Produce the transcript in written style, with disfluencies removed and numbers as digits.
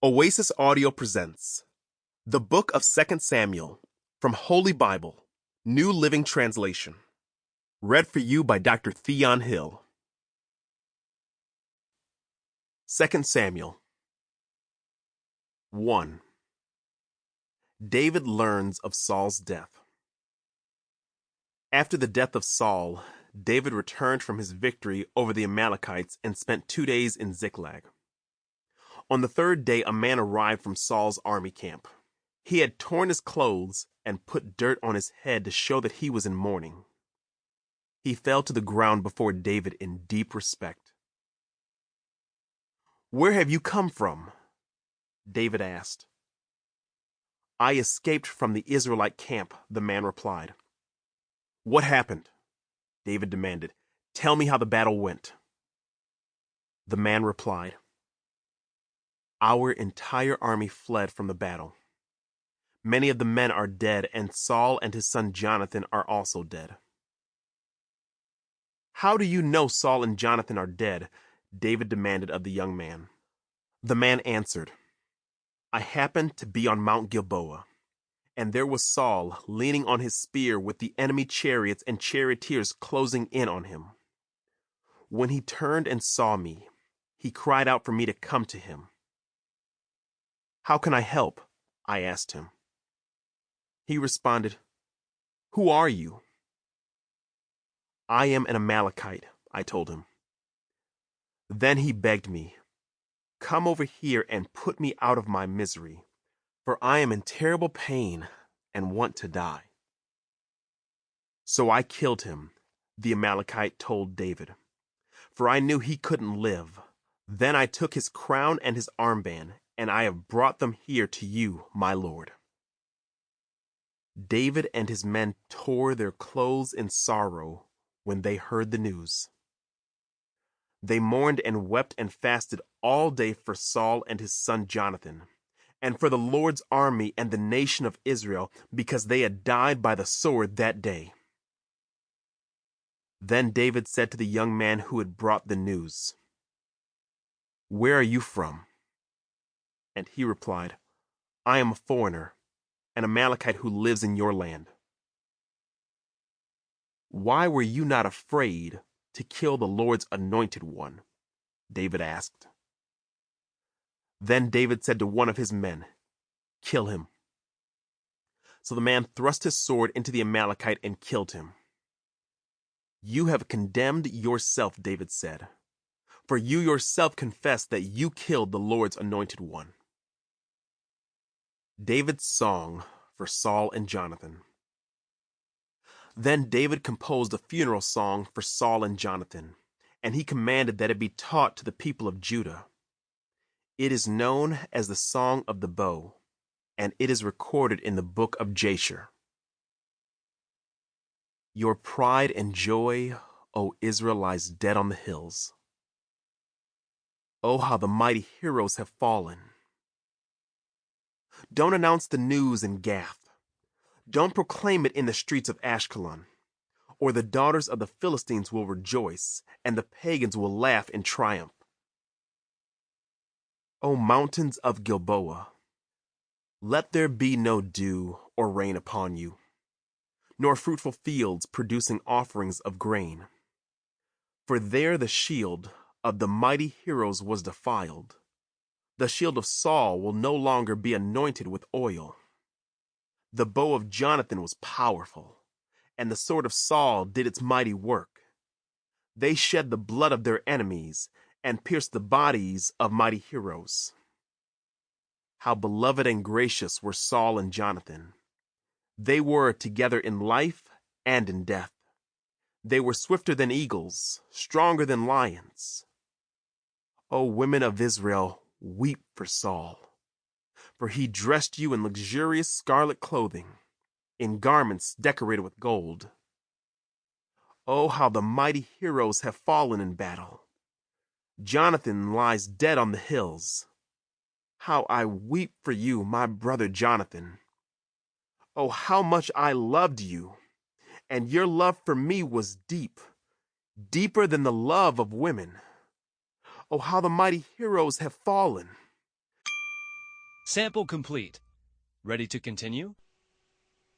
Oasis Audio presents The Book of 2 Samuel from Holy Bible, New Living Translation. Read for you by Dr. Theon Hill. 2 Samuel 1. David learns of Saul's death. After the death of Saul, David returned from his victory over the Amalekites and spent 2 days in Ziklag. On the third day, a man arrived from Saul's army camp. He had torn his clothes and put dirt on his head to show that he was in mourning. He fell to the ground before David in deep respect. "Where have you come from?" David asked. "I escaped from the Israelite camp," the man replied. "What happened?" David demanded. "Tell me how the battle went." The man replied, "Our entire army fled from the battle. Many of the men are dead, and Saul and his son Jonathan are also dead." "How do you know Saul and Jonathan are dead?" David demanded of the young man. The man answered, "I happened to be on Mount Gilboa, and there was Saul leaning on his spear with the enemy chariots and charioteers closing in on him. When he turned and saw me, he cried out for me to come to him. 'How can I help?' I asked him. He responded, 'Who are you?' 'I am an Amalekite,' I told him. Then he begged me, 'Come over here and put me out of my misery, for I am in terrible pain and want to die.' So I killed him," the Amalekite told David, "for I knew he couldn't live. Then I took his crown and his armband, and I have brought them here to you, my lord." David and his men tore their clothes in sorrow when they heard the news. They mourned and wept and fasted all day for Saul and his son Jonathan, and for the Lord's army and the nation of Israel, because they had died by the sword that day. Then David said to the young man who had brought the news, "Where are you from?" And he replied, "I am a foreigner, an Amalekite who lives in your land." "Why were you not afraid to kill the Lord's anointed one?" David asked. Then David said to one of his men, "Kill him." So the man thrust his sword into the Amalekite and killed him. "You have condemned yourself," David said, "for you yourself confessed that you killed the Lord's anointed one." David's song for Saul and Jonathan. Then David composed a funeral song for Saul and Jonathan, and he commanded that it be taught to the people of Judah. It is known as the Song of the Bow, and it is recorded in the book of Jasher. Your pride and joy, O Israel, lies dead on the hills. Oh, how the mighty heroes have fallen. Don't announce the news in Gath. Don't proclaim it in the streets of Ashkelon, or the daughters of the Philistines will rejoice, and the pagans will laugh in triumph. O mountains of Gilboa, let there be no dew or rain upon you, nor fruitful fields producing offerings of grain. For there the shield of the mighty heroes was defiled. The shield of Saul will no longer be anointed with oil. The bow of Jonathan was powerful, and the sword of Saul did its mighty work. They shed the blood of their enemies and pierced the bodies of mighty heroes. How beloved and gracious were Saul and Jonathan. They were together in life and in death. They were swifter than eagles, stronger than lions. O women of Israel, weep for Saul, for he dressed you in luxurious scarlet clothing, in garments decorated with gold. Oh, how the mighty heroes have fallen in battle. Jonathan lies dead on the hills. How I weep for you, my brother Jonathan. Oh, how much I loved you, and your love for me was deep, deeper than the love of women. Oh, how the mighty heroes have fallen. Sample complete. Ready to continue?